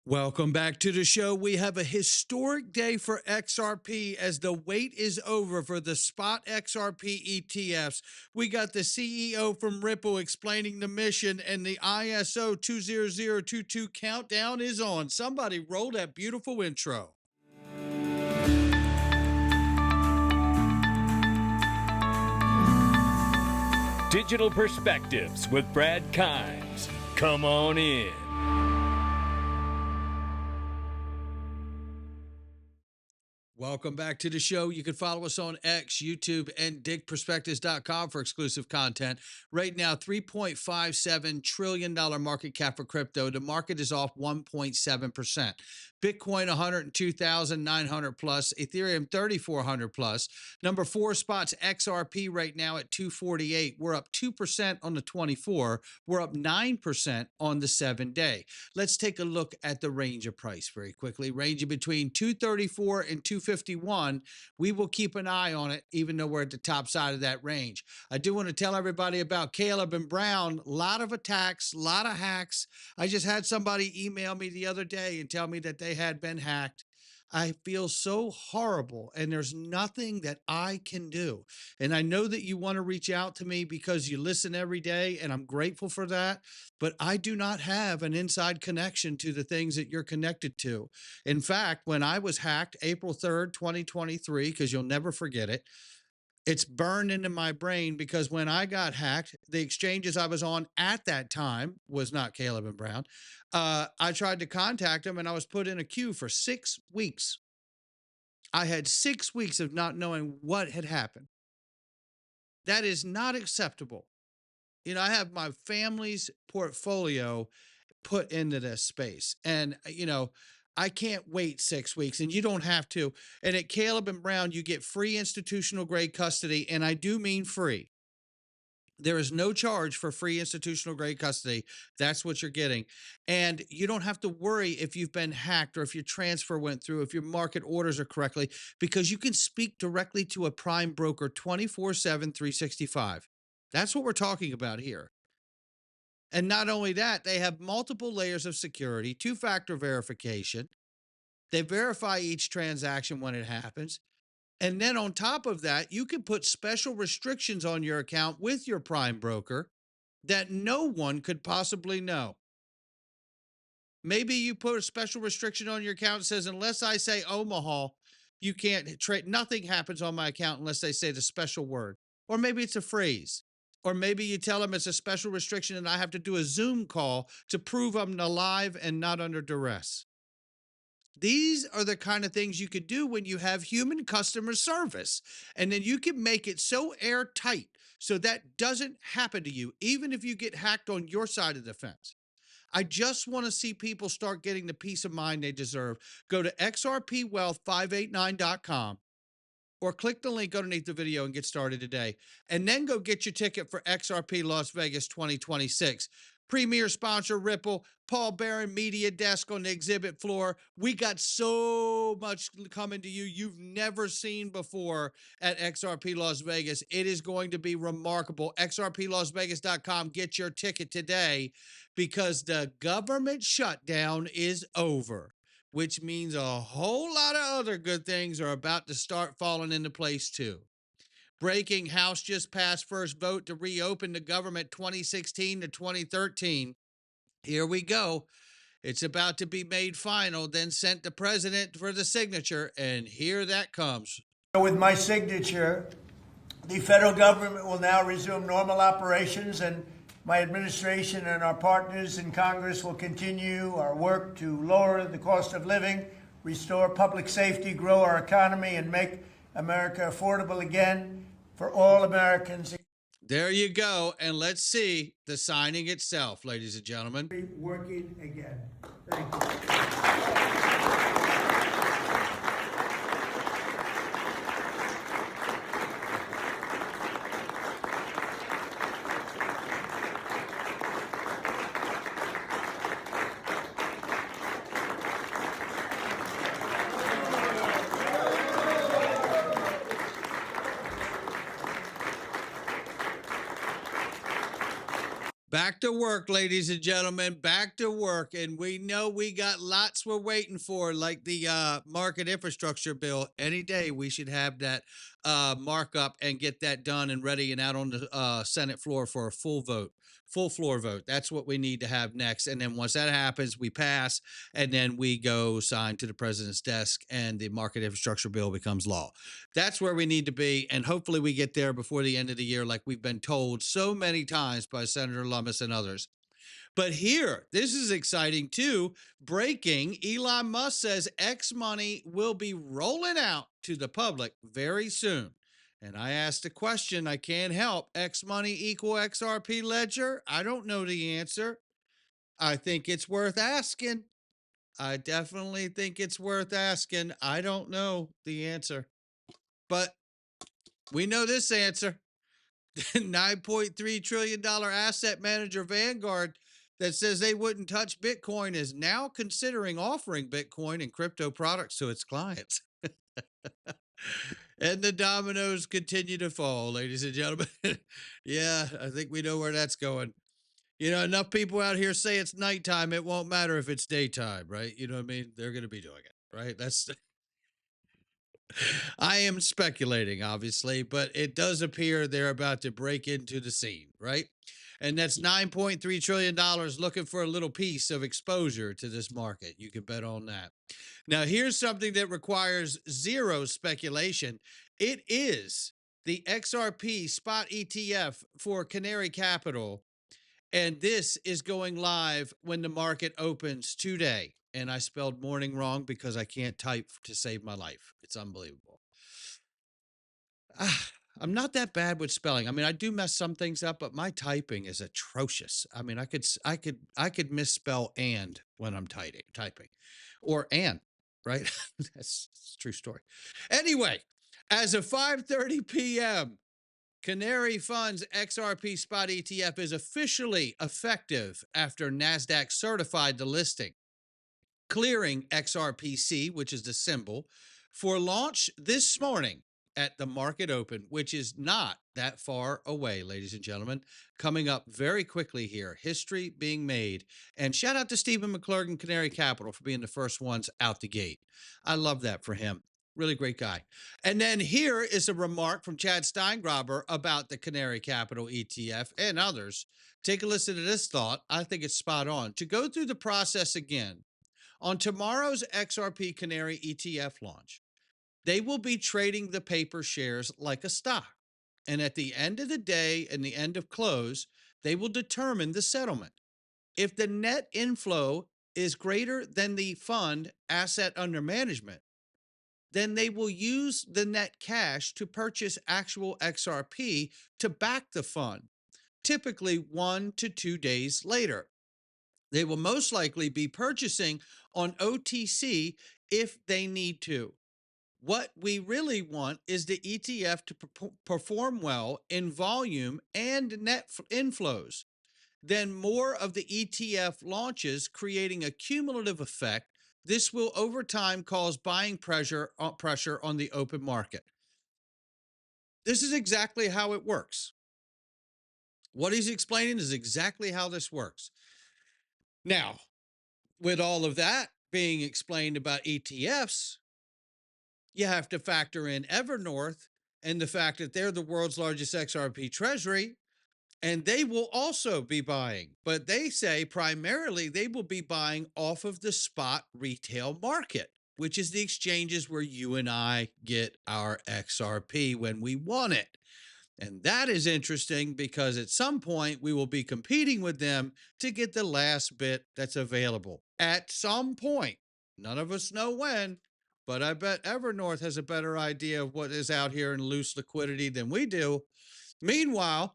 Welcome back to the show. We have a historic day for XRP as the wait is over for the spot XRP ETFs. We got the CEO from Ripple explaining the mission, and the ISO20022 countdown is on. Somebody roll that beautiful intro. Digital Perspectives with Brad Kimes. Come on in. Welcome back to the show. You can follow us on X, YouTube, and DigPerspectives.com for exclusive content. Right now, $3.57 trillion market cap for crypto. The market is off 1.7%. Bitcoin, 102,900 plus. Ethereum, 3,400 plus. Number 4 spots XRP right now at 248. We're up 2% on the 24. We're up 9% on the 7-day. Let's take a look at the range of price very quickly. Ranging between 234 and 251. We will keep an eye on it, even though we're at the top side of that range. I do want to tell everybody about Caleb and Brown. A lot of attacks, a lot of hacks. I just had somebody email me the other day and tell me that they had been hacked. I feel so horrible, and there's nothing that I can do. And I know that you want to reach out to me because you listen every day, and I'm grateful for that. But I do not have an inside connection to the things that you're connected to. In fact, when I was hacked April 3rd, 2023, because you'll never forget it, it's burned into my brain because when I got hacked, the exchanges I was on at that time was not Caleb and Brown. I tried to contact them and I was put in a queue for 6 weeks. I had 6 weeks of not knowing what had happened. That is not acceptable. You know, I have my family's portfolio put into this space. And, I can't wait 6 weeks, and you don't have to. And at Caleb and Brown, you get free institutional grade custody, and I do mean free. There is no charge for free institutional grade custody. That's what you're getting. And you don't have to worry if you've been hacked or if your transfer went through, if your market orders are correctly, because you can speak directly to a prime broker 24/7, 365. That's what we're talking about here. And not only that, they have multiple layers of security, 2-factor verification. They verify each transaction when it happens. And then on top of that, you can put special restrictions on your account with your prime broker that no one could possibly know. Maybe you put a special restriction on your account that says, unless I say Omaha, you can't trade. Nothing happens on my account unless they say the special word. Or maybe it's a phrase. Or maybe you tell them it's a special restriction and I have to do a Zoom call to prove I'm alive and not under duress. These are the kind of things you could do when you have human customer service. And then you can make it so airtight so that doesn't happen to you, even if you get hacked on your side of the fence. I just want to see people start getting the peace of mind they deserve. Go to xrpwealth589.com. or click the link underneath the video and get started today. And then go get your ticket for XRP Las Vegas 2026. Premier sponsor Ripple, Paul Barron Media Desk on the exhibit floor. We got so much coming to you you've never seen before at XRP Las Vegas. It is going to be remarkable. XRPLasVegas.com. Get your ticket today because the government shutdown is over, which means a whole lot of other good things are about to start falling into place too. Breaking: House just passed first vote to reopen the government 2016 to 2013. Here we go. It's about to be made final, then sent to President for the signature, and here that comes. With my signature, the federal government will now resume normal operations, and my administration and our partners in Congress will continue our work to lower the cost of living, restore public safety, grow our economy, and make America affordable again for all Americans. There you go. And let's see the signing itself, ladies and gentlemen. Working again. Thank you. Back to work, ladies and gentlemen, back to work. And we know we got lots we're waiting for, like the market infrastructure bill. Any day we should have that markup and get that done and ready and out on the Senate floor for a full vote, full floor vote. That's what we need to have next. And then once that happens, we pass and then we go sign to the president's desk and the market infrastructure bill becomes law. That's where we need to be. And hopefully we get there before the end of the year, like we've been told so many times by Senator Lummis and others. But here, this is exciting too. Breaking, Elon Musk says X money will be rolling out to the public very soon. And I asked a question, I can't help. X money equal XRP ledger? I don't know the answer. I think it's worth asking. I definitely think it's worth asking. I don't know the answer. But we know this answer. $9.3 trillion asset manager Vanguard that says they wouldn't touch Bitcoin is now considering offering Bitcoin and crypto products to its clients. And the dominoes continue to fall, ladies and gentlemen. Yeah, I think we know where that's going. You know, enough people out here say it's nighttime. It won't matter if it's daytime, right? You know what I mean? They're going to be doing it, right? That's I am speculating, obviously, but it does appear they're about to break into the scene, right? And that's $9.3 trillion looking for a little piece of exposure to this market. You can bet on that. Now, here's something that requires zero speculation. It is the XRP spot ETF for Canary Capital. And this is going live when the market opens today. And I spelled morning wrong because I can't type to save my life. It's unbelievable. I'm not that bad with spelling. I mean, I do mess some things up, but my typing is atrocious. I mean, I could misspell and when I'm typing, or and, right? That's a true story. Anyway, as of 5:30 p.m., Canary Fund's XRP spot ETF is officially effective after NASDAQ certified the listing, clearing XRPC, which is the symbol, for launch this morning at the market open, which is not that far away, ladies and gentlemen. Coming up very quickly here, history being made. And shout out to Stephen McClurgan, Canary Capital, for being the first ones out the gate. I love that for him. Really great guy. And then here is a remark from Chad Steingraber about the Canary Capital ETF and others. Take a listen to this thought. I think it's spot on. To go through the process again, on tomorrow's XRP Canary ETF launch, they will be trading the paper shares like a stock. And at the end of the day and the end of close, they will determine the settlement. If the net inflow is greater than the fund asset under management, then they will use the net cash to purchase actual XRP to back the fund, typically 1 to 2 days later. They will most likely be purchasing on OTC if they need to. What we really want is the ETF to perform well in volume and net inflows. Then more of the ETF launches, creating a cumulative effect. This will over time cause buying pressure on the open market. This is exactly how it works. What he's explaining is exactly how this works. Now, with all of that being explained about ETFs, you have to factor in Evernorth and the fact that they're the world's largest XRP treasury, and they will also be buying. But they say primarily they will be buying off of the spot retail market, which is the exchanges where you and I get our XRP when we want it. And that is interesting because at some point we will be competing with them to get the last bit that's available. At some point, none of us know when, but I bet Evernorth has a better idea of what is out here in loose liquidity than we do. Meanwhile,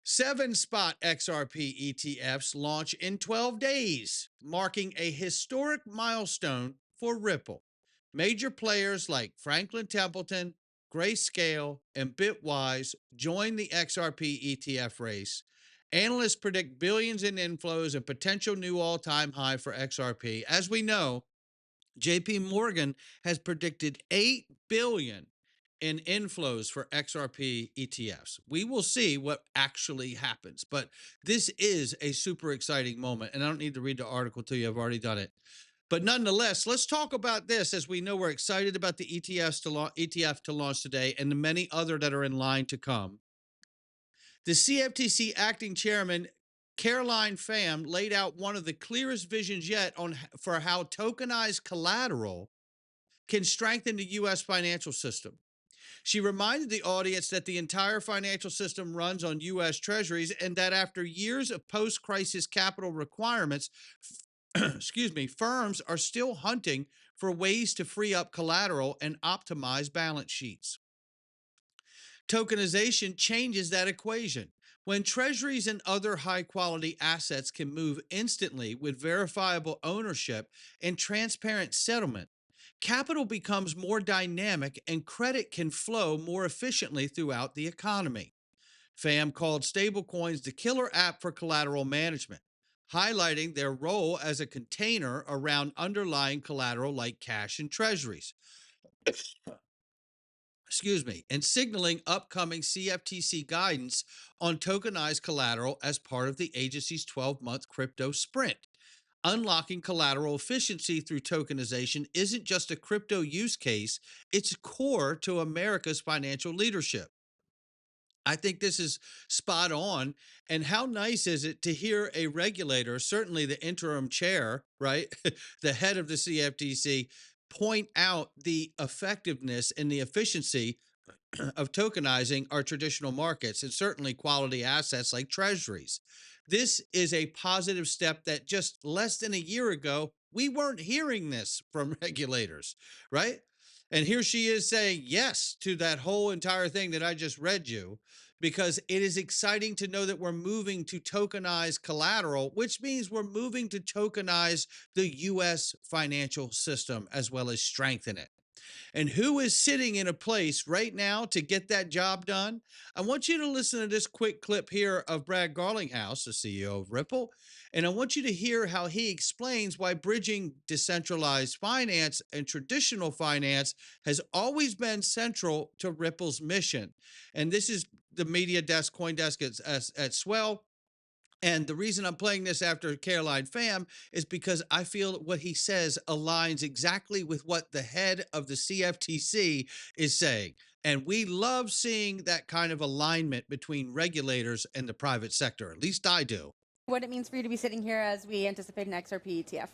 7 spot XRP ETFs launch in 12 days, marking a historic milestone for Ripple. Major players like Franklin Templeton, Grayscale, and Bitwise join the XRP ETF race. Analysts predict billions in inflows and potential new all-time high for XRP. As we know, JP Morgan has predicted $8 billion in inflows for XRP ETFs. We will see what actually happens, but this is a super exciting moment. And I don't need to read the article to you, I've already done it. But nonetheless, let's talk about this, as we know we're excited about the ETF to launch today and the many other that are in line to come. The CFTC acting chairman, Caroline Pham, laid out one of the clearest visions yet for how tokenized collateral can strengthen the U.S. financial system. She reminded the audience that the entire financial system runs on U.S. treasuries and that after years of post-crisis capital requirements, firms are still hunting for ways to free up collateral and optimize balance sheets. Tokenization changes that equation. When treasuries and other high-quality assets can move instantly with verifiable ownership and transparent settlement, capital becomes more dynamic and credit can flow more efficiently throughout the economy. Pham called stablecoins the killer app for collateral management, highlighting their role as a container around underlying collateral like cash and treasuries. And signaling upcoming CFTC guidance on tokenized collateral as part of the agency's 12-month crypto sprint. Unlocking collateral efficiency through tokenization isn't just a crypto use case, it's core to America's financial leadership. I think this is spot on. And how nice is it to hear a regulator, certainly the interim chair, right, the head of the CFTC, point out the effectiveness and the efficiency of tokenizing our traditional markets and certainly quality assets like treasuries. This is a positive step that just less than a year ago, we weren't hearing this from regulators, right? And here she is saying yes to that whole entire thing that I just read you, because it is exciting to know that we're moving to tokenize collateral, which means we're moving to tokenize the U.S. financial system as well as strengthen it. And who is sitting in a place right now to get that job done? I want you to listen to this quick clip here of Brad Garlinghouse, the CEO of Ripple. And I want you to hear how he explains why bridging decentralized finance and traditional finance has always been central to Ripple's mission. And this is the media desk, CoinDesk at Swell. And the reason I'm playing this after Caroline Pham is because I feel what he says aligns exactly with what the head of the CFTC is saying. And we love seeing that kind of alignment between regulators and the private sector. At least I do. What it means for you to be sitting here as we anticipate an XRP ETF.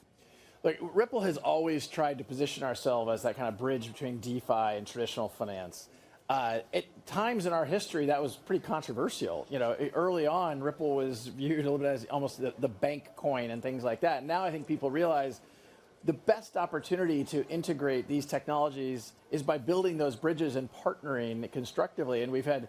Look, Ripple has always tried to position ourselves as that kind of bridge between DeFi and traditional finance. At times in our history, that was pretty controversial. You know, early on, Ripple was viewed a little bit as almost the bank coin and things like that. Now I think people realize the best opportunity to integrate these technologies is by building those bridges and partnering constructively. And we've had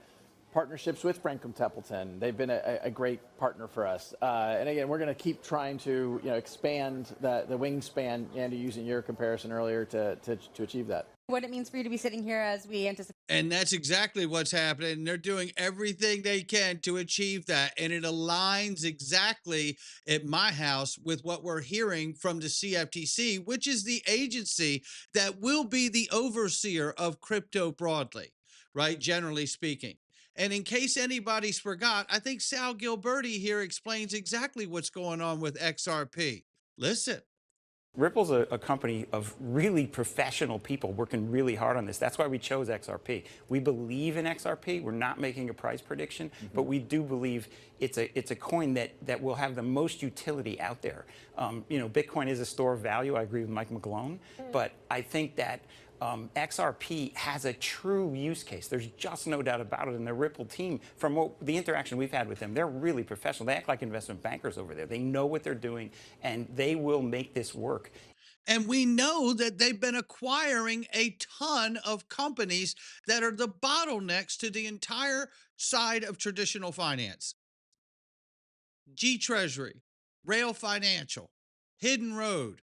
partnerships with Franklin Templeton. They've been a great partner for us. And again, we're going to keep trying to expand the wingspan, Andy, using your comparison earlier to achieve that. What it means for you to be sitting here as we anticipate. And that's exactly what's happening. They're doing everything they can to achieve that. And it aligns exactly at my house with what we're hearing from the CFTC, which is the agency that will be the overseer of crypto broadly, right? Generally speaking. And in case anybody's forgot, I think Sal Gilberti here explains exactly what's going on with XRP. Listen. Ripple's a company of really professional people working really hard on this. That's why we chose XRP. We believe in XRP. We're not making a price prediction, but we do believe it's a coin that will have the most utility out there. Bitcoin is a store of value. I agree with Mike McGlone, but I think that XRP has a true use case. There's just no doubt about it. And the Ripple team, from the interaction we've had with them, they're really professional. They act like investment bankers over there. They know what they're doing, and they will make this work. And we know that they've been acquiring a ton of companies that are the bottlenecks to the entire side of traditional finance. G Treasury, Rail Financial, Hidden Road,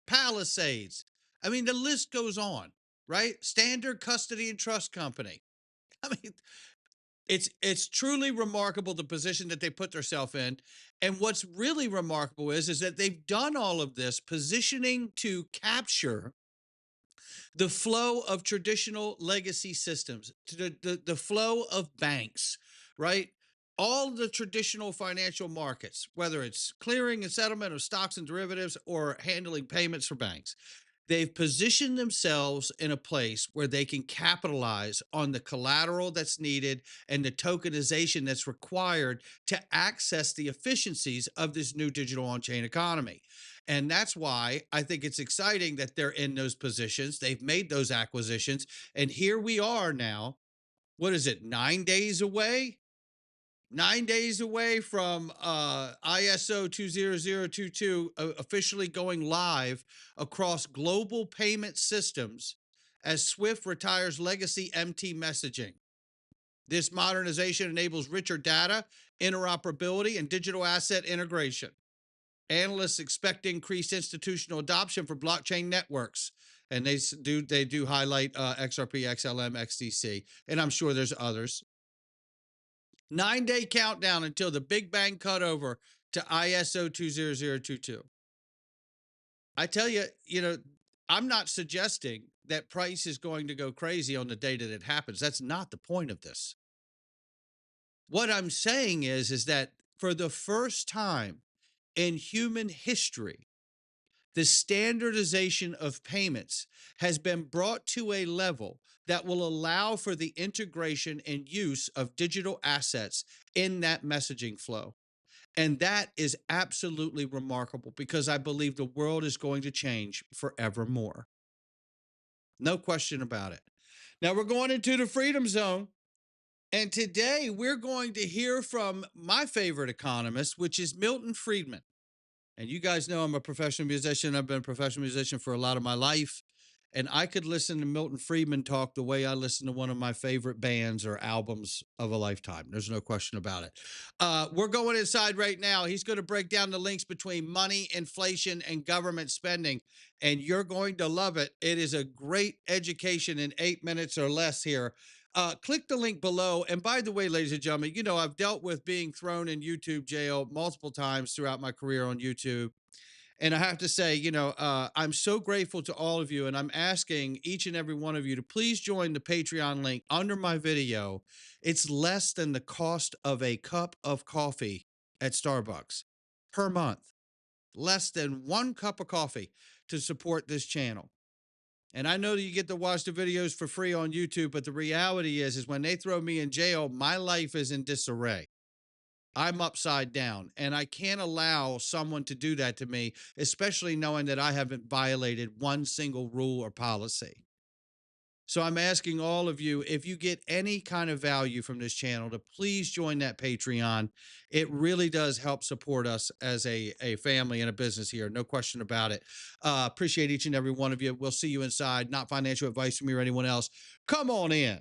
Palisades. I mean, the list goes on. Right? Standard Custody and Trust Company. I mean, it's truly remarkable the position that they put themselves in. And what's really remarkable is that they've done all of this positioning to capture The flow of traditional legacy systems, the flow of banks, right? All the traditional financial markets, whether it's clearing and settlement of stocks and derivatives or handling payments for banks, they've positioned themselves in a place where they can capitalize on the collateral that's needed and the tokenization that's required to access the efficiencies of this new digital on-chain economy. And that's why I think it's exciting that they're in those positions. They've made those acquisitions. And here we are now. What is it, 9 days away? 9 days away from ISO20022 officially going live across global payment systems as Swift retires legacy MT messaging. This modernization enables richer data, interoperability, and digital asset integration. Analysts expect increased institutional adoption for blockchain networks. And they do highlight XRP, XLM, XDC, and I'm sure there's others. 9-day countdown until the big bang cutover to ISO 20022. I tell you, I'm not suggesting that price is going to go crazy on the day that it happens. That's not the point of this. What I'm saying is that for the first time in human history, the standardization of payments has been brought to a level that will allow for the integration and use of digital assets in that messaging flow. And that is absolutely remarkable because I believe the world is going to change forevermore. No question about it. Now we're going into the Freedom Zone. And today we're going to hear from my favorite economist, which is Milton Friedman. And you guys know I'm a professional musician. I've been a professional musician for a lot of my life. And I could listen to Milton Friedman talk the way I listen to one of my favorite bands or albums of a lifetime. There's no question about it. We're going inside right now. He's going to break down the links between money, inflation, and government spending. And you're going to love it. It is a great education in 8 minutes or less here. Click the link below. And by the way, ladies and gentlemen, I've dealt with being thrown in YouTube jail multiple times throughout my career on YouTube. And I have to say, I'm so grateful to all of you. And I'm asking each and every one of you to please join the Patreon link under my video. It's less than the cost of a cup of coffee at Starbucks per month. Less than 1 cup of coffee to support this channel. And I know that you get to watch the videos for free on YouTube, but the reality is when they throw me in jail, my life is in disarray. I'm upside down, and I can't allow someone to do that to me, especially knowing that I haven't violated one single rule or policy. So I'm asking all of you, if you get any kind of value from this channel, to please join that Patreon. It really does help support us as a family and a business here. No question about it. Appreciate each and every one of you. We'll see you inside. Not financial advice from me or anyone else. Come on in.